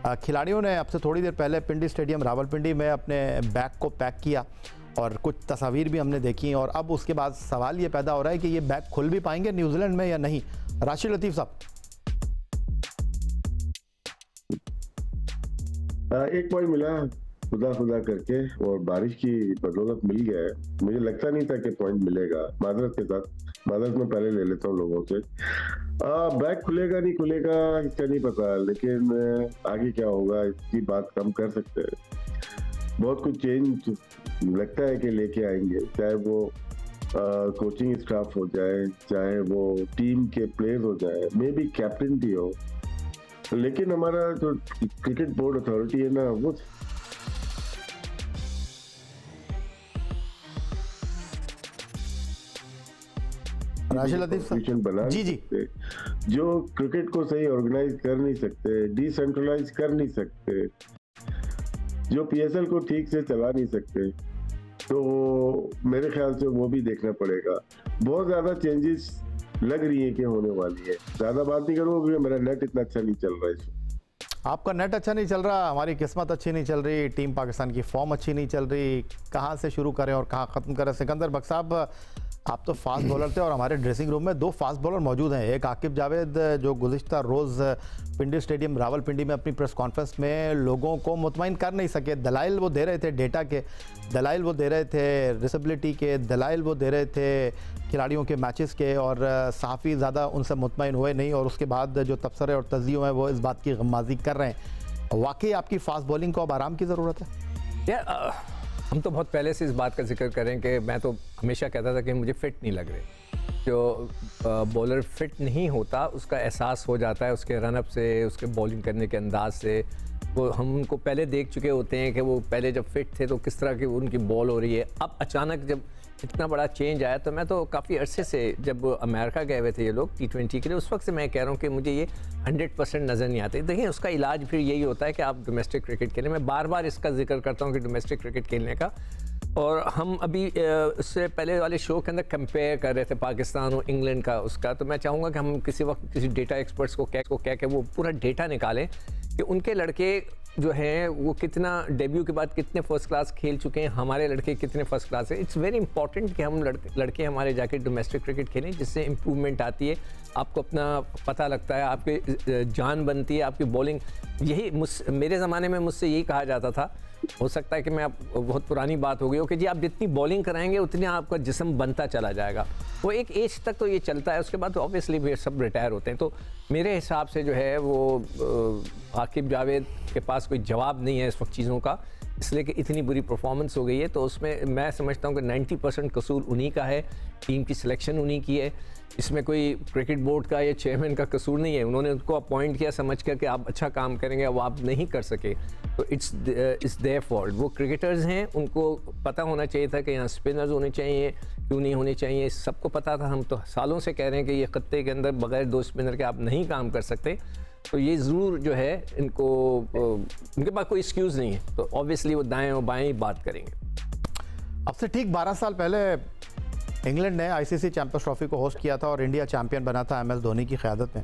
खिलाड़ियों ने अब से थोड़ी देर पहले पिंडी स्टेडियम रावलपिंडी में अपने बैग को पैक किया और कुछ तस्वीर भी हमने देखी और अब उसके बाद सवाल ये पैदा हो रहा है कि ये बैग खुल भी पाएंगे न्यूजीलैंड में या नहीं। राशिद लतीफ़ साहब, एक पॉइंट मिला खुदा करके और बारिश की बदौलत मिल गया है। मुझे लगता नहीं था कि पॉइंट मिलेगा। माजरत में पहले ले लेता हूँ लोगों से। बैग खुलेगा नहीं खुलेगा इसका नहीं पता, लेकिन आगे क्या होगा इसकी बात हम कर सकते हैं। बहुत कुछ चेंज लगता है कि लेके आएंगे, चाहे वो कोचिंग स्टाफ हो जाए, चाहे वो टीम के प्लेयर्स हो जाए, मे बी कैप्टन भी हो, लेकिन हमारा जो क्रिकेट बोर्ड अथॉरिटी है ना वो राशिद लतीफ़ बना जी जी जो क्रिकेट को सही ऑर्गेनाइज कर नहीं सकते, डिसेंट्रलाइज कर नहीं सकते, जो पीएसएल को ठीक से चला नहीं सकते, तो मेरे ख्याल से वो भी देखना पड़ेगा। बहुत ज्यादा चेंजेस लग रही है कि होने वाली है। ज्यादा बात नहीं करूँगा क्योंकि मेरा नेट इतना अच्छा नहीं चल रहा है। आपका नेट अच्छा नहीं चल रहा, हमारी किस्मत अच्छी नहीं चल रही, टीम पाकिस्तान की फॉर्म अच्छी नहीं चल रही, कहाँ से शुरू करें और कहाँ ख़त्म करें। सिकंदर बख्श साहब, आप तो फास्ट बॉलर थे और हमारे ड्रेसिंग रूम में दो फास्ट बॉलर मौजूद हैं। एक आकिब जावेद जो गुज़िश्ता रोज़ पिंडी स्टेडियम रावलपिंडी में अपनी प्रेस कॉन्फ्रेंस में लोगों को मुतमईन कर नहीं सके। दलाइल वो दे रहे थे, डेटा के दलाइल वो दे रहे थे, रिसेबिलिटी के दलाइल वो दे रहे थे, खिलाड़ियों के मैचेस के, और सहाफ़ी ज़्यादा उनसे मुतमईन हुए नहीं और उसके बाद जो तबसरे और तज़ियों हैं वो इस बात की गम्माज़ी कर रहे हैं। वाकई आपकी फास्ट बॉलिंग को अब आराम की ज़रूरत है? हम तो बहुत पहले से इस बात का जिक्र करें कि मैं तो हमेशा कहता था कि मुझे फिट नहीं लग रहे। जो बॉलर फिट नहीं होता उसका एहसास हो जाता है उसके रनअप से, उसके बॉलिंग करने के अंदाज से। वो हम उनको पहले देख चुके होते हैं कि वो पहले जब फिट थे तो किस तरह की उनकी बॉल हो रही है। अब अचानक जब इतना बड़ा चेंज आया तो मैं तो काफ़ी अरसे से, जब अमेरिका गए हुए थे ये लोग T20 के लिए, उस वक्त से मैं कह रहा हूँ कि मुझे ये 100% नज़र नहीं आते। देखिए उसका इलाज फिर यही होता है कि आप डोमेस्टिक क्रिकेट खेलें। मैं बार बार इसका जिक्र करता हूँ कि डोमेस्टिक क्रिकेट खेलने का, और हम अभी उससे पहले वाले शो के अंदर कंपेयर कर रहे थे पाकिस्तान और इंग्लैंड का उसका, तो मैं चाहूँगा कि हम किसी वक्त किसी डेटा एक्सपर्ट्स को कह के वो पूरा डेटा निकालें कि उनके लड़के जो हैं वो कितना डेब्यू के बाद कितने फर्स्ट क्लास खेल चुके हैं, हमारे लड़के कितने फर्स्ट क्लास हैं। इट्स वेरी इंपॉर्टेंट कि हम लड़के हमारे जाके डोमेस्टिक क्रिकेट खेलें, जिससे इम्प्रूवमेंट आती है, आपको अपना पता लगता है, आपकी जान बनती है, आपकी बॉलिंग। यही मेरे ज़माने में मुझसे यही कहा जाता था, हो सकता है कि मैं बहुत पुरानी बात हो गई हो, कि जी आप जितनी बॉलिंग कराएंगे उतनी आपका जिस्म बनता चला जाएगा। वो एक एज तक तो ये चलता है, उसके बाद तो ऑब्वियसली भी सब रिटायर होते हैं। तो मेरे हिसाब से जो है वो आकिब जावेद के पास कोई जवाब नहीं है इस वक्त चीज़ों का, इसलिए कि इतनी बुरी परफॉर्मेंस हो गई है। तो उसमें मैं समझता हूँ कि 90% कसूर उन्हीं का है, टीम की सिलेक्शन उन्हीं की है। इसमें कोई क्रिकेट बोर्ड का या चेयरमैन का कसूर नहीं है। उन्होंने उनको अपॉइंट किया समझ कर कि आप अच्छा काम करेंगे, अब आप नहीं कर सके तो इट्स देयर फॉल्ट। वो क्रिकेटर्स हैं, उनको पता होना चाहिए था कि यहाँ स्पिनर्स होने चाहिए, क्यों नहीं होने चाहिए, सबको पता था। हम तो सालों से कह रहे हैं कि ये खत्ते के अंदर बगैर 2 स्पिनर के आप नहीं काम कर सकते। तो ये ज़रूर जो है इनको, उनके पास कोई एक्सक्यूज़ नहीं है, तो ऑब्वियसली वो दाएँ और बाएँ ही बात करेंगे। अब से ठीक 12 साल पहले इंग्लैंड ने आईसीसी चैंपियंस ट्रॉफी को होस्ट किया था और इंडिया चैंपियन बना था MS धोनी की क़यादत में।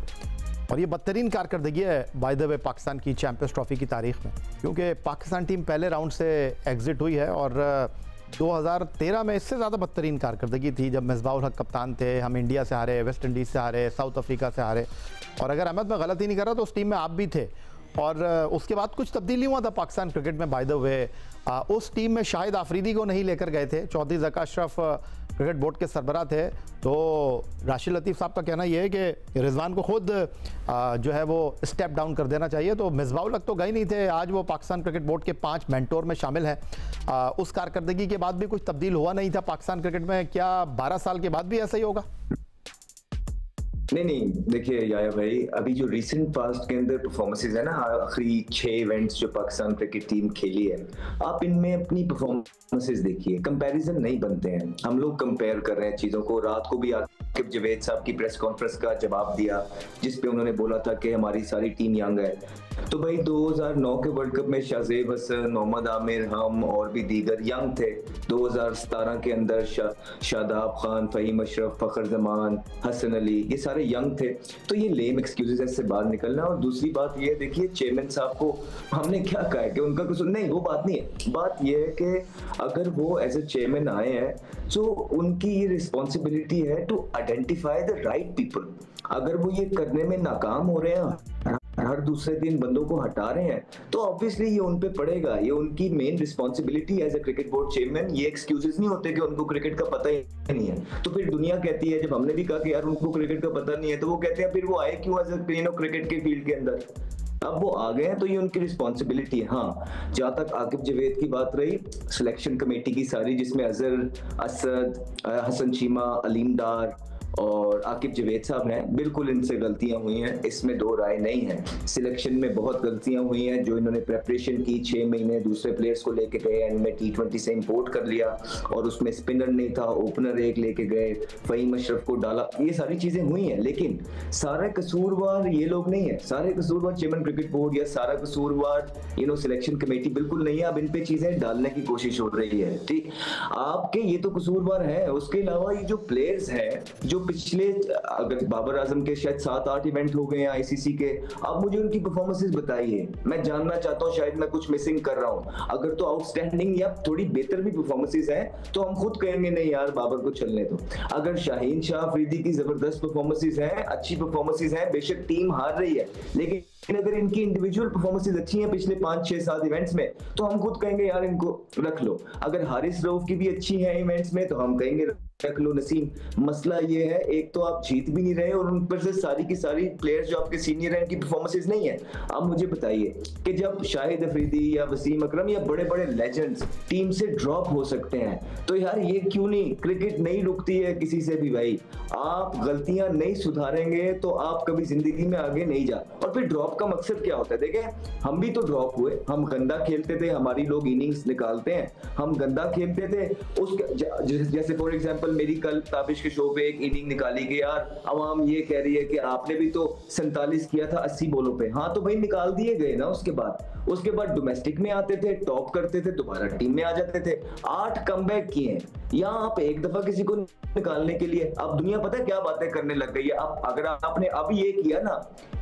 और ये बदतरीन कारकर्दगी है बाय द वे पाकिस्तान की चैंपियंस ट्रॉफी की तारीख में, क्योंकि पाकिस्तान टीम पहले राउंड से एग्जिट हुई है और 2013 में इससे ज़्यादा बदतरीन कारकर्दगी थी जब मिसबाह-उल हक कप्तान थे। हम इंडिया से हारे, वेस्ट इंडीज़ से हारे, साउथ अफ्रीका से हारे, और अगर अहमद मैं गलती नहीं कर रहा तो उस टीम में आप भी थे। और उसके बाद कुछ तब्दीली हुआ था पाकिस्तान क्रिकेट में बाय द वे। उस टीम में शाहिद आफरीदी को नहीं लेकर गए थे, चौधरी ज़का अशरफ क्रिकेट बोर्ड के सरबराह थे। तो राशिद लतीफ़ साहब का कहना यह है कि रिजवान को खुद जो है वो स्टेप डाउन कर देना चाहिए। तो मिसबाह-उल हक तो गए नहीं थे, आज वो पाकिस्तान क्रिकेट बोर्ड के 5 मेंटोर में शामिल हैं। उस कारकर्दगी के बाद भी कुछ तब्दील हुआ नहीं था पाकिस्तान क्रिकेट में, क्या 12 साल के बाद भी ऐसा ही होगा? नहीं, देखिए याया भाई, अभी जो रिसेंट पास्ट के अंदर परफॉर्मेंसेज है ना, आखिरी 6 इवेंट्स जो पाकिस्तान क्रिकेट टीम खेली है, आप इनमें अपनी परफॉर्मेंसेज देखिए, कंपैरिजन नहीं बनते हैं। हम लोग कंपेयर कर रहे हैं चीज़ों को। रात को भी आकिब जावेद साहब की प्रेस कॉन्फ्रेंस का जवाब दिया जिस पे उन्होंने बोला था कि हमारी सारी टीम यंग है। तो भाई 2009 के वर्ल्ड कप में शाहजेब हसन, मोहम्मद आमिर, हम और भी दीगर यंग थे। 2017 के अंदर शादाब खान, फहीम अशरफ, फखर जमान, हसन अली, ये सारे यंग थे। तो ये लेम एक्सक्यूजेस से बाहर निकलना। और दूसरी बात ये देखिए, चेयरमैन साहब को हमने क्या कहा है कि उनका कसूर नहीं, वो बात नहीं है। बात ये है कि अगर वो एज ए चेयरमैन आए हैं तो उनकी ये रिस्पॉन्सिबिलिटी है to identify the right people. अगर वो ये करने में नाकाम हो रहे हैं, हर दूसरे दिन बंदों को हटा रहे हैं, तो ऑब्वियसली ये उन पे पड़ेगा। ये उनकी main responsibility as a cricket board chairman. ये एक्सक्यूजेस नहीं होते कि उनको क्रिकेट का पता ही नहीं है। तो फिर दुनिया कहती है, जब हमने भी कहा कि यार उनको क्रिकेट का पता नहीं है, तो वो कहते हैं फिर वो आए क्यों एज ए क्रिकेट के फील्ड के अंदर। अब वो आ गए हैं तो ये उनकी रिस्पॉन्सिबिलिटी है। हाँ, जहाँ तक आकिब जावेद की बात रही, सिलेक्शन कमेटी की सारी, जिसमें अजहर, असद, हसन चीमा, अलीम डार और आकिब जावेद साहब हैं, बिल्कुल इनसे गलतियां हुई हैं, इसमें दो राय नहीं है। सिलेक्शन में बहुत गलतियां हुई हैं। जो इन्होंने प्रेपरेशन की 6 महीने, दूसरे प्लेयर्स को लेके गए, एंड में T20 से इंपोर्ट कर लिया और उसमें स्पिनर नहीं था, ओपनर एक लेके गए, फहीम अशरफ को डाला, ये सारी चीजें हुई हैं। लेकिन सारे कसूरवार ये लोग नहीं है, सारे कसूरवार चेयरमैन क्रिकेट बोर्ड या सारा कसूरवार सिलेक्शन कमेटी बिल्कुल नहीं है। अब इन पे चीजें डालने की कोशिश हो रही है। ठीक, आपके ये तो कसूरवार है। उसके अलावा ये जो प्लेयर्स हैं, जो पिछले, अगर बाबर आजम के शायद 7-8 इवेंट हो गए हैं आईसीसी के, अब मुझे उनकी परफॉर्मेंसेस बताइए। मैं जानना चाहता हूं, शायद मैं कुछ मिसिंग कर रहा हूं। अगर तो आउटस्टैंडिंग या थोड़ी बेहतर भी परफॉर्मेंसेस हैं तो हम खुद कहेंगे नहीं यार बाबर को चलने दो। अगर शाहीन शाह अफरीदी की जबरदस्त परफॉर्मेंसेस हैं, अच्छी परफॉर्मेंसेस हैं, बेशक टीम हार रही है, लेकिन अगर इनकी इंडिविजुअल परफॉर्मेंसेस अच्छी हैं पिछले 5-6-7 इवेंट्स में, तो हम खुद कहेंगे यार इनको रख लो। अगर हारिस रऊफ की भी अच्छी है इवेंट्स में, तो हम कहेंगे रख लो। नसीम, मसला ये है, एक तो आप जीत भी नहीं रहे और उन पर से सारी की सारी प्लेयर्स जो आपके सीनियर हैं, इनकी परफॉर्मेंसेस नहीं है। अब मुझे बताइए कि जब शाहिद अफरीदी या वसीम अकरम या बड़े बड़े लेजेंड्स टीम से ड्रॉप हो सकते हैं, तो यार ये क्यों नहीं? क्रिकेट नहीं रुकती है किसी से भी भाई। आप गलतियां नहीं सुधारेंगे तो आप कभी जिंदगी में आगे नहीं जा। और फिर ड्रॉप का मकसद क्या होता है? देखें, हम भी तो ड्रॉप हुए, हम गंदा खेलते थे, हमारी लोग इनिंग्स निकालते हैं, हम गंदा खेलते थे। उसके जैसे फॉर एग्जांपल मेरी कल ताबिश के शो पे एक इनिंग निकाली कि यार अवाम ये कह रही है कि आपने भी तो 47 किया था 80 बॉलों पे। हाँ, तो भाई निकाल दिए गए ना। उसके बाद डोमेस्टिक में आते थे, टॉप करते थे, दोबारा टीम में आ जाते थे। 8 कमबैक किए हैं। यहाँ आप एक दफा किसी को निकालने के लिए, अब दुनिया पता है क्या बातें करने लग गई है। अब अगर आपने अब ये किया ना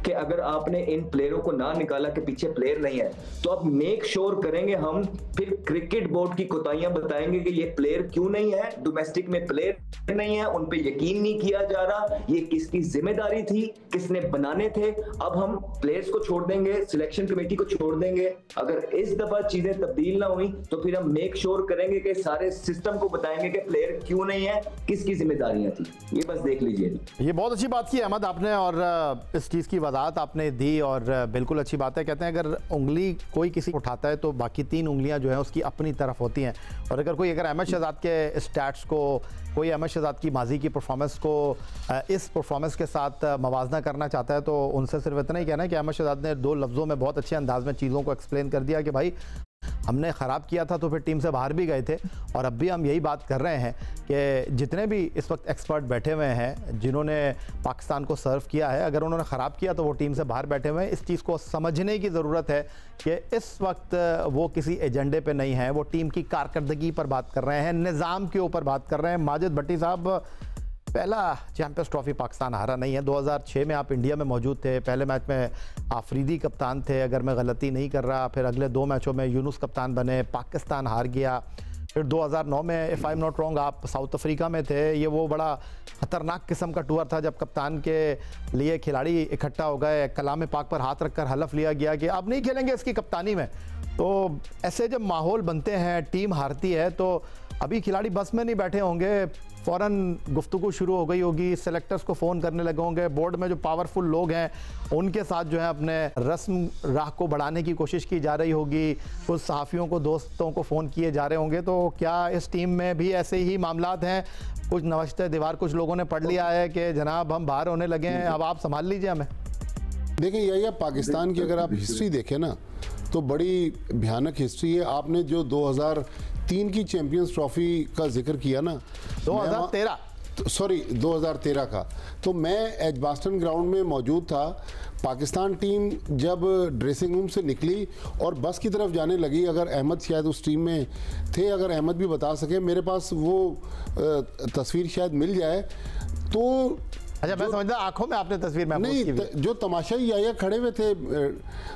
कि अगर आपने इन प्लेयरों को ना निकाला कि पीछे प्लेयर नहीं है, तो अब मेक श्योर करेंगे हम, फिर क्रिकेट बोर्ड की कोताहियां बताएंगे कि ये प्लेयर क्यों नहीं है, डोमेस्टिक में प्लेयर नहीं है, उन पे यकीन नहीं किया जा रहा, ये किसकी जिम्मेदारी थी, किसने बनाने थे। अब हम प्लेयर्स को छोड़ देंगे, सिलेक्शन कमेटी को छोड़ देंगे। अगर इस दफा चीजें तब्दील ना हुई तो फिर हम मेक श्योर करेंगे कि सारे सिस्टम को बताएंगे कि प्लेयर क्यों नहीं है, किसकी जिम्मेदारियां थी। ये बस देख लीजिए। ये बहुत अच्छी बात की अहमद आपने, और इस चीज़ की वजाहत आपने दी, और बिल्कुल अच्छी बात है। कहते हैं अगर उंगली कोई किसी उठाता है तो बाकी 3 उंगलियां जो हैं उसकी अपनी तरफ होती हैं। और अगर कोई अहमद शहजाद के स्टैट्स को, कोई अहमद शहजाद की माजी की परफॉर्मेंस को इस परफॉर्मेंस के साथ मवाजना करना चाहता है, तो उनसे सिर्फ इतना ही कहना है कि अहमद शहजाद ने 2 लफ्ज़ों में बहुत अच्छे अंदाज में चीज़ों को एक्सप्लेन कर दिया कि भाई हमने ख़राब किया था तो फिर टीम से बाहर भी गए थे, और अब भी हम यही बात कर रहे हैं कि जितने भी इस वक्त एक्सपर्ट बैठे हुए हैं जिन्होंने पाकिस्तान को सर्व किया है, अगर उन्होंने ख़राब किया तो वो टीम से बाहर बैठे हुए हैं। इस चीज़ को समझने की ज़रूरत है कि इस वक्त वो किसी एजेंडे पे नहीं है, वो टीम की कारकर्दगी पर बात कर रहे हैं, निज़ाम के ऊपर बात कर रहे हैं। माजिद भट्टी साहब, पहला चैंपियंस ट्रॉफी पाकिस्तान हारा नहीं है। 2006 में आप इंडिया में मौजूद थे, पहले मैच में आफरीदी कप्तान थे अगर मैं गलती नहीं कर रहा, फिर अगले 2 मैचों में यूनुस कप्तान बने, पाकिस्तान हार गया। फिर 2009 में if I am not wrong आप साउथ अफ्रीका में थे। ये वो बड़ा ख़तरनाक किस्म का टूर था जब कप्तान के लिए खिलाड़ी इकट्ठा हो गए, कलाम पाक पर हाथ रखकर हलफ लिया गया कि अब नहीं खेलेंगे इसकी कप्तानी में। तो ऐसे जब माहौल बनते हैं, टीम हारती है, तो अभी खिलाड़ी बस में नहीं बैठे होंगे, फ़ौरन गुफ्तगू शुरू हो गई होगी, सेलेक्टर्स को फ़ोन करने लगे होंगे, बोर्ड में जो पावरफुल लोग हैं उनके साथ जो है अपने रस्म राह को बढ़ाने की कोशिश की जा रही होगी, कुछ सहाफ़ियों को, दोस्तों को फ़ोन किए जा रहे होंगे। तो क्या इस टीम में भी ऐसे ही मामलात हैं? कुछ नवश्ते दीवार कुछ लोगों ने पढ़ लिया है कि जनाब हम बाहर होने लगे हैं, अब आप संभाल लीजिए हमें। देखिए यही पाकिस्तान की अगर आप हिस्ट्री देखें ना तो बड़ी भयानक हिस्ट्री है। आपने जो 2003 की चैंपियंस ट्रॉफी का जिक्र किया ना, 2013 सॉरी 2013 का। तो मैं एजबास्टन ग्राउंड में मौजूद था। पाकिस्तान टीम जब ड्रेसिंग रूम से निकली और बस की तरफ जाने लगी, अगर अहमद शायद उस टीम में थे, अगर अहमद भी बता सके, मेरे पास वो तस्वीर शायद मिल जाए। तो अच्छा, मैं समझता आंखों में आपने तस्वीर में नहीं, जो तमाशाई आया खड़े हुए थे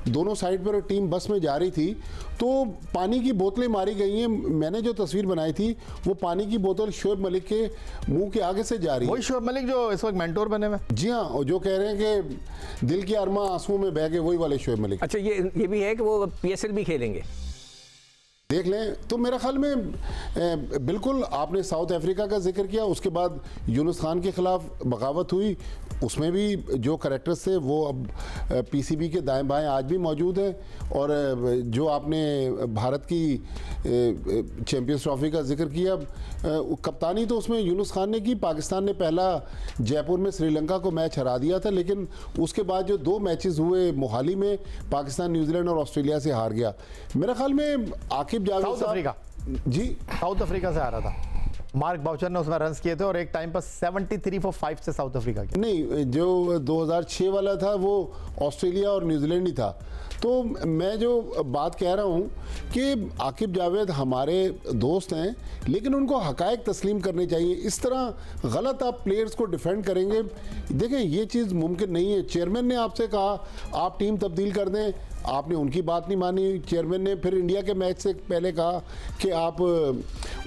दोनों साइड पर, टीम बस में जा रही थी, तो पानी की बोतलें मारी गई हैं। मैंने जो तस्वीर बनाई थी वो पानी की बोतल शोएब मलिक के मुंह के आगे से जा रही है। वही शोएब मलिक जो इस वक्त मेंटोर बने हुए? जी हाँ, और जो कह रहे हैं कि दिल के अरमा आंसुओं में बह गए, वही वाले शोएब मलिक। अच्छा, ये भी है कि वो PSL भी खेलेंगे, देख लें। तो मेरा ख्याल में बिल्कुल आपने साउथ अफ्रीका का जिक्र किया, उसके बाद यूनुस खान के खिलाफ बगावत हुई, उसमें भी जो कैरेक्टर्स थे वो अब PCB के दाएं बाएं आज भी मौजूद हैं। और जो आपने भारत की चैंपियंस ट्रॉफी का जिक्र किया, कप्तानी तो उसमें यूनुस खान ने की। पाकिस्तान ने पहला जयपुर में श्रीलंका को मैच हरा दिया था, लेकिन उसके बाद जो 2 मैचेस हुए मोहाली में, पाकिस्तान न्यूजीलैंड और ऑस्ट्रेलिया से हार गया। मेरा ख्याल में आकिब जावेद साउथ अफ्रीका, जी साउथ अफ्रीका से आ रहा था। मार्क बाउचर ने उसमें रन्स किए थे और एक टाइम पर 73 for 5 से साउथ अफ्रीका के। नहीं, जो 2006 वाला था वो ऑस्ट्रेलिया और न्यूजीलैंड ही था। तो मैं जो बात कह रहा हूँ कि आकिब जावेद हमारे दोस्त हैं, लेकिन उनको हकायक तस्लीम करने चाहिए। इस तरह गलत आप प्लेयर्स को डिफेंड करेंगे, देखें ये चीज़ मुमकिन नहीं है। चेयरमैन ने आपसे कहा आप टीम तब्दील कर दें, आपने उनकी बात नहीं मानी। चेयरमैन ने फिर इंडिया के मैच से पहले कहा कि आप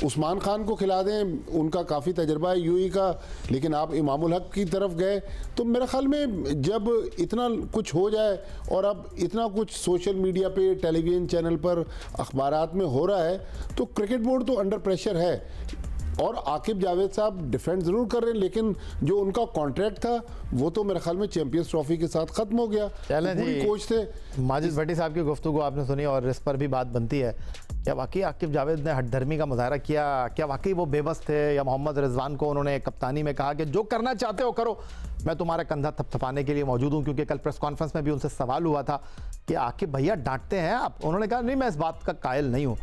उस्मान खान को खिला दें, उनका काफ़ी तजर्बा है UAE का, लेकिन आप इमामुल हक की तरफ गए। तो मेरे ख्याल में जब इतना कुछ हो जाए और अब इतना कुछ सोशल मीडिया पे, टेलीविज़न चैनल पर, अखबारात में हो रहा है, तो क्रिकेट बोर्ड तो अंडर प्रेशर है। और आकिब जावेद साहब डिफेंड ज़रूर कर रहे हैं, लेकिन जो उनका कॉन्ट्रैक्ट था वो तो मेरे ख्याल में चैंपियंस ट्रॉफी के साथ ख़त्म हो गया। जी, कोच थे माजिद भट्टी साहब की गुफ्तगू आपने सुनी और इस पर भी बात बनती है, क्या वाकई आकिब जावेद ने हठधर्मी का मुजाहरा किया? क्या वाकई वो बेबस थे? या मोहम्मद रिजवान को उन्होंने कप्तानी में कहा कि जो करना चाहते हो करो, मैं तुम्हारा कंधा थपथपाने के लिए मौजूद हूँ? क्योंकि कल प्रेस कॉन्फ्रेंस में भी उनसे सवाल हुआ था कि आकिब भैया डांटते हैं आप, उन्होंने कहा नहीं, मैं इस बात का कायल नहीं हूँ।